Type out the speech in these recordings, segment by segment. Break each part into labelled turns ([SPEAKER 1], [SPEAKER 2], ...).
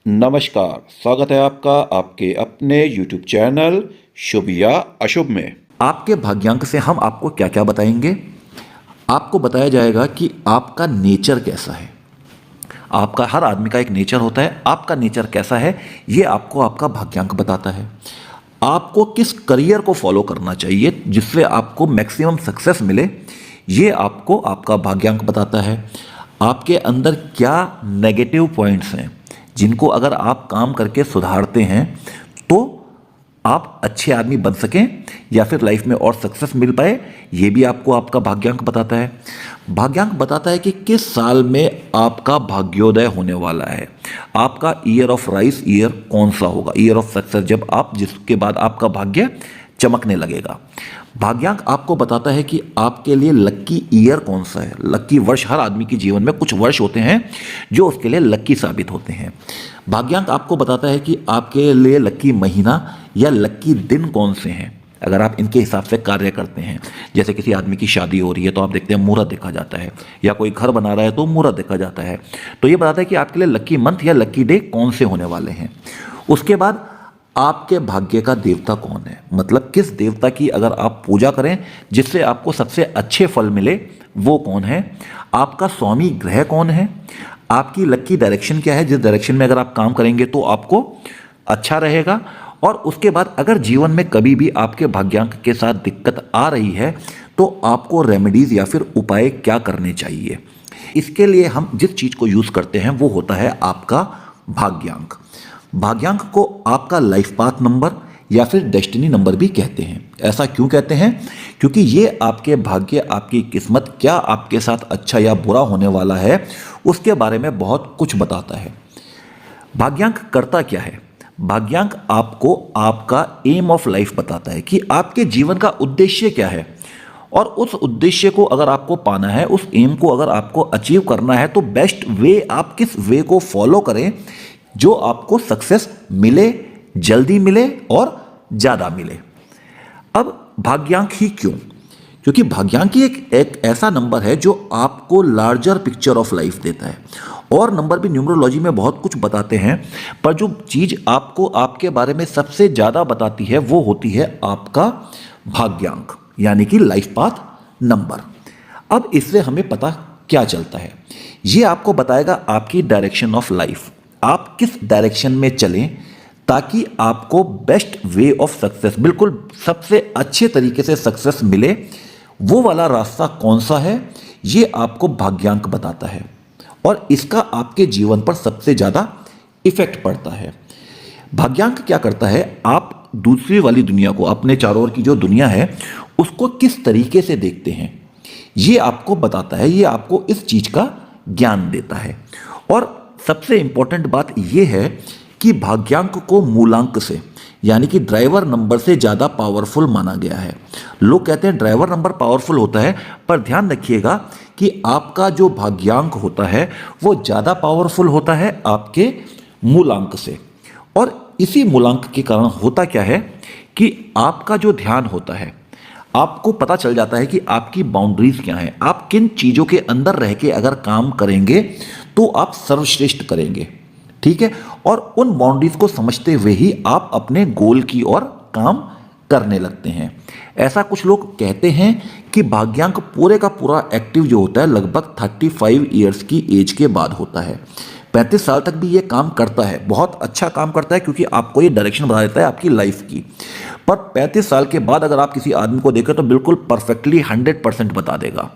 [SPEAKER 1] नमस्कार, स्वागत है आपका आपके अपने YouTube चैनल शुभ या अशुभ में।
[SPEAKER 2] आपके भाग्यांक से हम आपको क्या क्या बताएंगे। आपको बताया जाएगा कि आपका नेचर कैसा है। आपका हर आदमी का एक नेचर होता है, आपका नेचर कैसा है ये आपको आपका भाग्यांक बताता है। आपको किस करियर को फॉलो करना चाहिए जिससे आपको मैक्सिमम सक्सेस मिले ये आपको आपका भाग्यांक बताता है। आपके अंदर क्या नेगेटिव पॉइंट्स हैं जिनको अगर आप काम करके सुधारते हैं तो आप अच्छे आदमी बन सकें या फिर लाइफ में और सक्सेस मिल पाए, ये भी आपको आपका भाग्यांक बताता है। भाग्यांक बताता है कि किस साल में आपका भाग्योदय होने वाला है, आपका ईयर ऑफ राइस ईयर कौन सा होगा, ईयर ऑफ सक्सेस, जब आप जिसके बाद आपका भाग्य चमकने लगेगा। भाग्यांक आपको बताता है कि आपके लिए लक्की ईयर कौन सा है। लक्की वर्ष, हर आदमी के जीवन में कुछ वर्ष होते हैं जो उसके लिए लक्की साबित होते हैं। भाग्यांक आपको बताता है कि आपके लिए लक्की महीना या लक्की दिन कौन से हैं, अगर आप इनके हिसाब से कार्य करते हैं। जैसे किसी आदमी की शादी हो रही है तो आप देखते हैं मुहूर्त देखा जाता है, या कोई घर बना रहा है तो मुहूर्त देखा जाता है। तो ये बताता है कि आपके लिए लक्की मंथ या लक्की डे कौन से होने वाले हैं। उसके बाद आपके भाग्य का देवता कौन है, मतलब किस देवता की अगर आप पूजा करें जिससे आपको सबसे अच्छे फल मिले वो कौन है। आपका स्वामी ग्रह कौन है, आपकी लक्की डायरेक्शन क्या है, जिस डायरेक्शन में अगर आप काम करेंगे तो आपको अच्छा रहेगा। और उसके बाद अगर जीवन में कभी भी आपके भाग्यांक के साथ दिक्कत आ रही है तो आपको रेमेडीज या फिर उपाय क्या करने चाहिए। इसके लिए हम जिस चीज़ को यूज़ करते हैं वो होता है आपका भाग्यांक। भाग्यांक को आपका लाइफ पाथ नंबर या फिर डेस्टिनी नंबर भी कहते हैं। ऐसा क्यों कहते हैं? क्योंकि ये आपके भाग्य, आपकी किस्मत, क्या आपके साथ अच्छा या बुरा होने वाला है उसके बारे में बहुत कुछ बताता है। भाग्यांक करता क्या है? भाग्यांक आपको आपका एम ऑफ लाइफ बताता है कि आपके जीवन का उद्देश्य क्या है, और उस उद्देश्य को अगर आपको पाना है, उस एम को अगर आपको अचीव करना है तो बेस्ट वे, आप किस वे को फॉलो करें जो आपको सक्सेस मिले, जल्दी मिले और ज़्यादा मिले। अब भाग्यांक ही क्यों? क्योंकि भाग्यांक ही एक ऐसा नंबर है जो आपको लार्जर पिक्चर ऑफ लाइफ देता है। और नंबर भी न्यूमरोलॉजी में बहुत कुछ बताते हैं, पर जो चीज़ आपको आपके बारे में सबसे ज़्यादा बताती है वो होती है आपका भाग्यांक, यानी कि लाइफ पाथ नंबर। अब इससे हमें पता क्या चलता है, ये आपको बताएगा आपकी डायरेक्शन ऑफ लाइफ, आप किस डायरेक्शन में चलें ताकि आपको बेस्ट वे ऑफ सक्सेस, बिल्कुल सबसे अच्छे तरीके से सक्सेस मिले, वो वाला रास्ता कौन सा है ये आपको भाग्यांक बताता है। और इसका आपके जीवन पर सबसे ज़्यादा इफेक्ट पड़ता है। भाग्यांक क्या करता है, आप दूसरी वाली दुनिया को, अपने चारों ओर की जो दुनिया है उसको किस तरीके से देखते हैं ये आपको बताता है, ये आपको इस चीज़ का ज्ञान देता है। और सबसे इंपॉर्टेंट बात यह है कि भाग्यांक को मूलांक से, यानी कि ड्राइवर नंबर से ज़्यादा पावरफुल माना गया है। लोग कहते हैं ड्राइवर नंबर पावरफुल होता है, पर ध्यान रखिएगा कि आपका जो भाग्यांक होता है वो ज़्यादा पावरफुल होता है आपके मूलांक से। और इसी मूलांक के कारण होता क्या है कि आपका जो ध्यान होता है, आपको पता चल जाता है कि आपकी बाउंड्रीज क्या हैं, आप किन चीज़ों के अंदर रह के अगर काम करेंगे तो आप सर्वश्रेष्ठ करेंगे, ठीक है। और उन बाउंड्रीज को समझते हुए ही आप अपने गोल की ओर काम करने लगते हैं। ऐसा कुछ लोग कहते हैं कि भाग्यांक पूरे का पूरा एक्टिव जो होता है लगभग 35 ईयर्स की एज के बाद होता है। 35 साल तक भी ये काम करता है, बहुत अच्छा काम करता है, क्योंकि आपको ये डायरेक्शन बता देता है आपकी लाइफ की। पर 35 साल के बाद अगर आप किसी आदमी को देखें तो बिल्कुल परफेक्टली 100% बता देगा।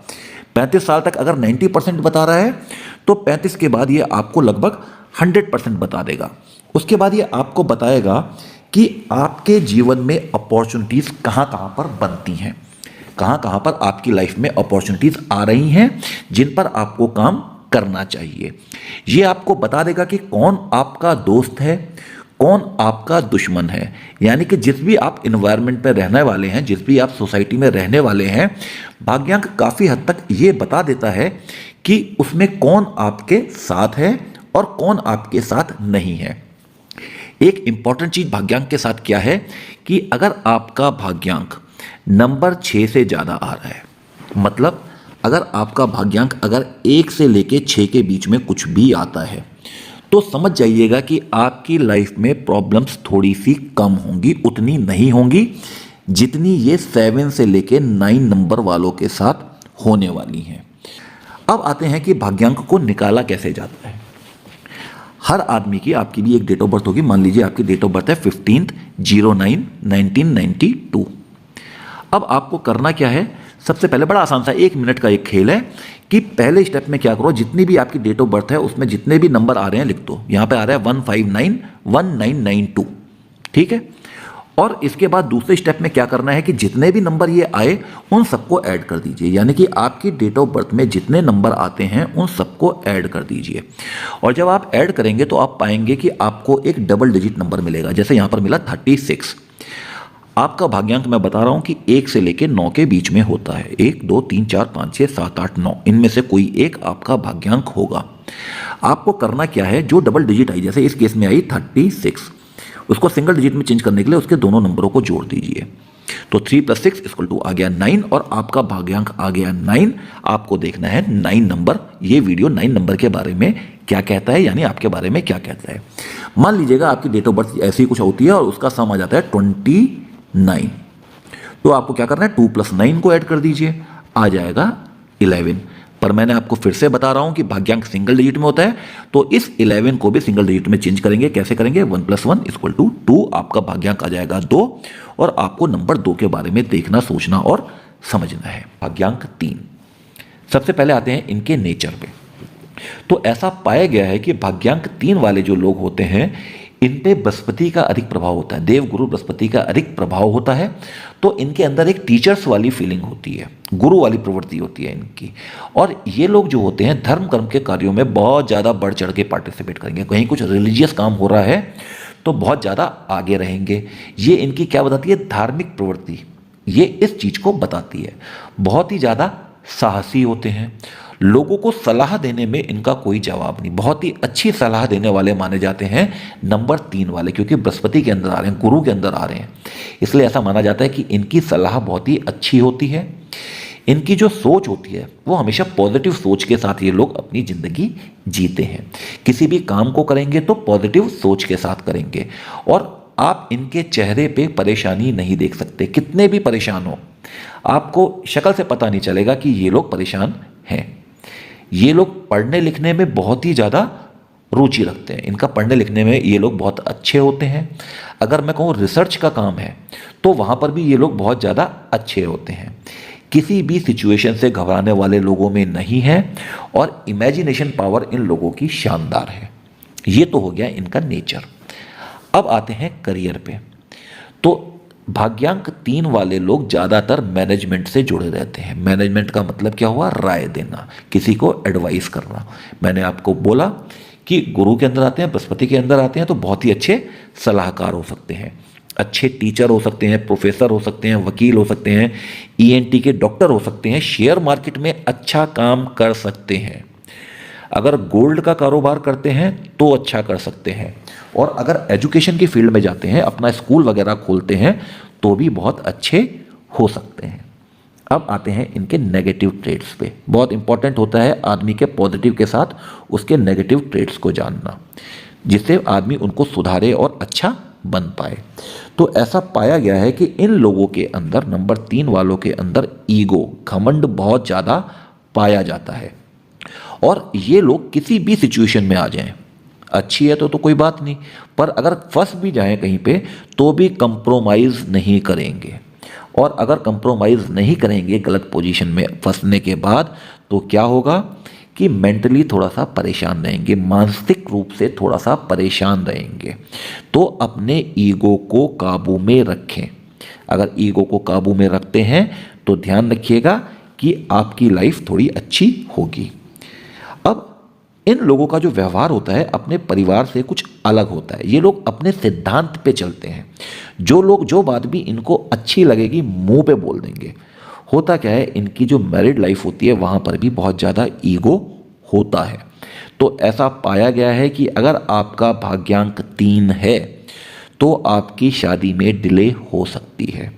[SPEAKER 2] 35 साल तक अगर 90% बता रहा है तो 35 के बाद ये आपको लगभग 100% बता देगा। उसके बाद ये आपको बताएगा कि आपके जीवन में अपॉर्चुनिटीज़ कहाँ कहाँ पर बनती हैं, कहाँ कहाँ पर आपकी लाइफ में अपॉर्चुनिटीज़ आ रही हैं जिन पर आपको काम करना चाहिए। ये आपको बता देगा कि कौन आपका दोस्त है, कौन आपका दुश्मन है। यानी कि जिस भी आप इन्वायरमेंट पे रहने वाले हैं, जिस भी आप सोसाइटी में रहने वाले हैं, भाग्यांक काफ़ी हद तक ये बता देता है कि उसमें कौन आपके साथ है और कौन आपके साथ नहीं है। एक इंपॉर्टेंट चीज़ भाग्यांक के साथ क्या है कि अगर आपका भाग्यांक नंबर 6 से ज़्यादा आ रहा है, मतलब अगर आपका भाग्यांक अगर 1 से लेके 6 के बीच में कुछ भी आता है तो समझ जाइएगा कि आपकी लाइफ में प्रॉब्लम्स थोड़ी सी कम होंगी, उतनी नहीं होंगी जितनी ये 7 से लेके 9 नंबर वालों के साथ होने वाली हैं। अब आते हैं कि भाग्यांक को निकाला कैसे जाता है। हर आदमी की आपकी भी एक डेट ऑफ बर्थ होगी। मान लीजिए आपकी डेट ऑफ बर्थ है 15/09/1992। अब आपको करना क्या है, सबसे पहले बड़ा आसान सा 1 मिनट का एक खेल है कि पहले स्टेप में क्या करो, जितनी भी आपकी डेट ऑफ बर्थ है उसमें जितने भी नंबर आ रहे हैं लिख दो। यहां पे आ रहा है 1591992, ठीक है। और इसके बाद दूसरे स्टेप में क्या करना है कि जितने भी नंबर ये आए उन सबको ऐड कर दीजिए, यानी कि आपकी डेट ऑफ बर्थ में जितने नंबर आते हैं उन सबको ऐड कर दीजिए। और जब आप ऐड करेंगे तो आप पाएंगे कि आपको एक डबल डिजिट नंबर मिलेगा। जैसे यहां पर मिला 36। आपका भाग्यांक मैं बता रहा हूं कि 1 से लेकर 9 के बीच में होता है। 1 2 3 4 5 6 7 8 9, इनमें से कोई एक आपका भाग्यांक होगा। आपको करना क्या है, जो डबल डिजिट आई, जैसे इस केस में आई 36, उसको सिंगल डिजिट में चेंज करने के लिए उसके दोनों नंबरों को जोड़ दीजिए। तो 3 + 6 = आ गया 9 और आपका भाग्यांक आ गया 9। आपको देखना है 9 नंबर, ये वीडियो 9 नंबर के बारे में क्या कहता है, यानी आपके बारे में क्या कहता है। मान लीजिएगा आपकी डेट ऑफ बर्थ ऐसी कुछ होती है और उसका सम आ जाता है 29। तो आपको क्या करना है, 2 + 9 को ऐड कर दीजिए, आ जाएगा 11। पर मैंने आपको फिर से बता रहा हूं कि भाग्यांक सिंगल डिजिट में होता है, तो इस 11 को भी सिंगल डिजिट में चेंज करेंगे। कैसे करेंगे, 1 + 1 = 2, आपका भाग्यांक आ जाएगा 2। और आपको नंबर 2 के बारे में देखना, सोचना और समझना है। भाग्यांक 3, सबसे पहले आते हैं इनके नेचर पे। तो ऐसा पाया गया है कि भाग्यांक 3 वाले जो लोग होते हैं इन पे बृहस्पति का अधिक प्रभाव होता है, देवगुरु बृहस्पति का अधिक प्रभाव होता है। तो इनके अंदर एक टीचर्स वाली फीलिंग होती है, गुरु वाली प्रवृत्ति होती है इनकी। और ये लोग जो होते हैं धर्म कर्म के कार्यों में बहुत ज़्यादा बढ़ चढ़ के पार्टिसिपेट करेंगे। कहीं कुछ रिलीजियस काम हो रहा है तो बहुत ज़्यादा आगे रहेंगे। ये इनकी क्या बताती है, धार्मिक प्रवृत्ति, ये इस चीज़ को बताती है। बहुत ही ज़्यादा साहसी होते हैं, लोगों को सलाह देने में इनका कोई जवाब नहीं, बहुत ही अच्छी सलाह देने वाले माने जाते हैं नंबर 3 वाले, क्योंकि बृहस्पति के अंदर आ रहे हैं, गुरु के अंदर आ रहे हैं, इसलिए ऐसा माना जाता है कि इनकी सलाह बहुत ही अच्छी होती है। इनकी जो सोच होती है वो हमेशा पॉजिटिव सोच के साथ ये लोग अपनी ज़िंदगी जीते हैं। किसी भी काम को करेंगे तो पॉजिटिव सोच के साथ करेंगे। और आप इनके चेहरे पे परेशानी नहीं देख सकते, कितने भी परेशान हो आपको शक्ल से पता नहीं चलेगा कि ये लोग परेशान हैं। ये लोग पढ़ने लिखने में बहुत ही ज़्यादा रुचि रखते हैं, इनका पढ़ने लिखने में ये लोग बहुत अच्छे होते हैं। अगर मैं कहूँ रिसर्च का काम है तो वहाँ पर भी ये लोग बहुत ज़्यादा अच्छे होते हैं। किसी भी सिचुएशन से घबराने वाले लोगों में नहीं है और इमेजिनेशन पावर इन लोगों की शानदार है। ये तो हो गया इनका नेचर। अब आते हैं करियर पे। तो भाग्यांक 3 वाले लोग ज़्यादातर मैनेजमेंट से जुड़े रहते हैं। मैनेजमेंट का मतलब क्या हुआ, राय देना, किसी को एडवाइस करना। मैंने आपको बोला कि गुरु के अंदर आते हैं, बृहस्पति के अंदर आते हैं तो बहुत ही अच्छे सलाहकार हो सकते हैं, अच्छे टीचर हो सकते हैं, प्रोफेसर हो सकते हैं, वकील हो सकते हैं, ENT के डॉक्टर हो सकते हैं, शेयर मार्केट में अच्छा काम कर सकते हैं, अगर गोल्ड का कारोबार करते हैं तो अच्छा कर सकते हैं, और अगर एजुकेशन की फील्ड में जाते हैं, अपना स्कूल वगैरह खोलते हैं तो भी बहुत अच्छे हो सकते हैं। अब आते हैं इनके नेगेटिव ट्रेड्स पे। बहुत इंपॉर्टेंट होता है आदमी के पॉजिटिव के साथ उसके नेगेटिव ट्रेड्स को जानना, जिससे आदमी उनको सुधारे और अच्छा बन पाए। तो ऐसा पाया गया है कि इन लोगों के अंदर, नंबर 3 वालों के अंदर ईगो, घमंड बहुत ज़्यादा पाया जाता है। और ये लोग किसी भी सिचुएशन में आ जाएं, अच्छी है तो कोई बात नहीं, पर अगर फंस भी जाएं कहीं पे तो भी कंप्रोमाइज़ नहीं करेंगे। और अगर कंप्रोमाइज़ नहीं करेंगे गलत पोजीशन में फंसने के बाद, तो क्या होगा कि मेंटली थोड़ा सा परेशान रहेंगे, मानसिक रूप से थोड़ा सा परेशान रहेंगे। तो अपने ईगो को काबू में रखें। अगर ईगो को काबू में रखते हैं तो ध्यान रखिएगा कि आपकी लाइफ थोड़ी अच्छी होगी। अब इन लोगों का जो व्यवहार होता है अपने परिवार से कुछ अलग होता है। ये लोग अपने सिद्धांत पे चलते हैं। जो लोग जो बात भी इनको अच्छी लगेगी मुंह पे बोल देंगे। होता क्या है, इनकी जो मैरिड लाइफ होती है वहाँ पर भी बहुत ज़्यादा ईगो होता है। तो ऐसा पाया गया है कि अगर आपका भाग्यांक 3 है तो आपकी शादी में डिले हो सकती है।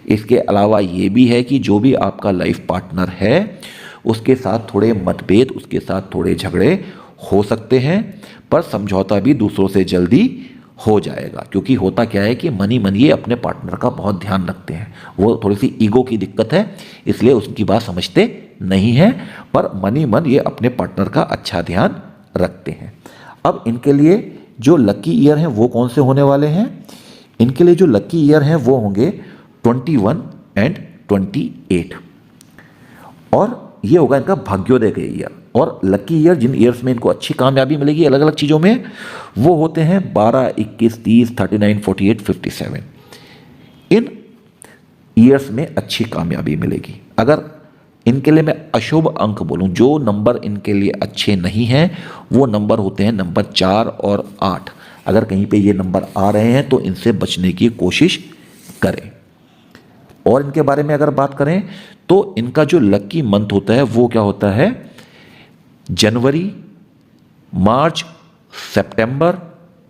[SPEAKER 2] इसके अलावा ये भी है कि जो भी आपका लाइफ पार्टनर है उसके साथ थोड़े मतभेद, उसके साथ थोड़े झगड़े हो सकते हैं, पर समझौता भी दूसरों से जल्दी हो जाएगा। क्योंकि होता क्या है कि मनी मन ये अपने पार्टनर का बहुत ध्यान रखते हैं, वो थोड़ी सी ईगो की दिक्कत है, इसलिए उसकी बात समझते नहीं हैं, पर मनी मन ये अपने पार्टनर का अच्छा ध्यान रखते हैं। अब इनके लिए जो लकी ईयर हैं वो कौन से होने वाले हैं? इनके लिए जो लकी ईयर हैं वो होंगे 21 एंड 28, और ये होगा इनका भाग्योदय का ईयर। और लकी ईयर, जिन ईयर्स में इनको अच्छी कामयाबी मिलेगी अलग अलग चीज़ों में, वो होते हैं 12, 21, 30, 39, 48, 57। इन ईयर्स में अच्छी कामयाबी मिलेगी। अगर इनके लिए मैं अशुभ अंक बोलूं, जो नंबर इनके लिए अच्छे नहीं हैं, वो नंबर होते हैं नंबर 4 और 8। अगर कहीं पे ये नंबर आ रहे हैं तो इनसे बचने की कोशिश करें। और इनके बारे में अगर बात करें तो इनका जो लकी मंथ होता है वो क्या होता है? जनवरी, मार्च, सितंबर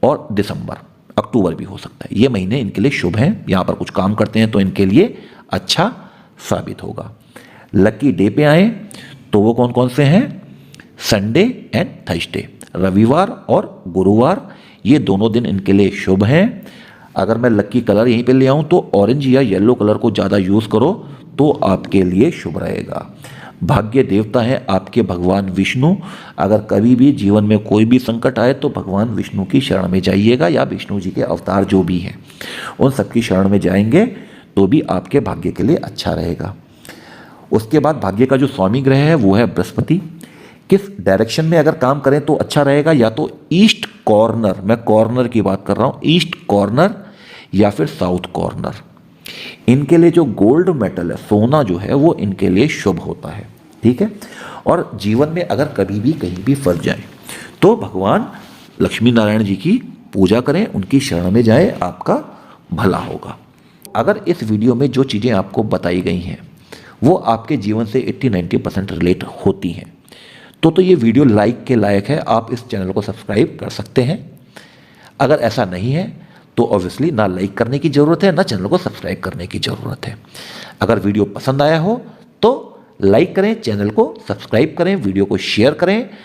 [SPEAKER 2] और दिसंबर। अक्टूबर भी हो सकता है। ये महीने इनके लिए शुभ हैं। यहाँ पर कुछ काम करते हैं तो इनके लिए अच्छा साबित होगा। लकी डे पे आए तो वो कौन कौन से हैं? संडे एंड थर्सडे, रविवार और गुरुवार, ये दोनों दिन इनके लिए शुभ हैं। अगर मैं लकी कलर यहीं पे ले आऊँ तो ऑरेंज या येलो कलर को ज़्यादा यूज़ करो तो आपके लिए शुभ रहेगा। भाग्य देवता हैं आपके भगवान विष्णु। अगर कभी भी जीवन में कोई भी संकट आए तो भगवान विष्णु की शरण में जाइएगा, या विष्णु जी के अवतार जो भी हैं उन सबकी शरण में जाएंगे तो भी आपके भाग्य के लिए अच्छा रहेगा। उसके बाद भाग्य का जो स्वामी ग्रह है वो है बृहस्पति। किस डायरेक्शन में अगर काम करें तो अच्छा रहेगा? या तो ईस्ट कॉर्नर, मैं कॉर्नर की बात कर रहा हूँ, ईस्ट कॉर्नर या फिर साउथ कॉर्नर। इनके लिए जो गोल्ड मेटल है, सोना जो है, वो इनके लिए शुभ होता है। ठीक है। और जीवन में अगर कभी भी कहीं भी फंस जाए तो भगवान लक्ष्मी नारायण जी की पूजा करें, उनकी शरण में जाए, आपका भला होगा। अगर इस वीडियो में जो चीज़ें आपको बताई गई हैं वो आपके जीवन से 80-90% रिलेट होती हैं तो ये वीडियो लाइक के लायक है। आप इस चैनल को सब्सक्राइब कर सकते हैं। अगर ऐसा नहीं है तो ऑब्वियसली ना लाइक करने की ज़रूरत है, ना चैनल को सब्सक्राइब करने की ज़रूरत है। अगर वीडियो पसंद आया हो तो लाइक करें, चैनल को सब्सक्राइब करें, वीडियो को शेयर करें।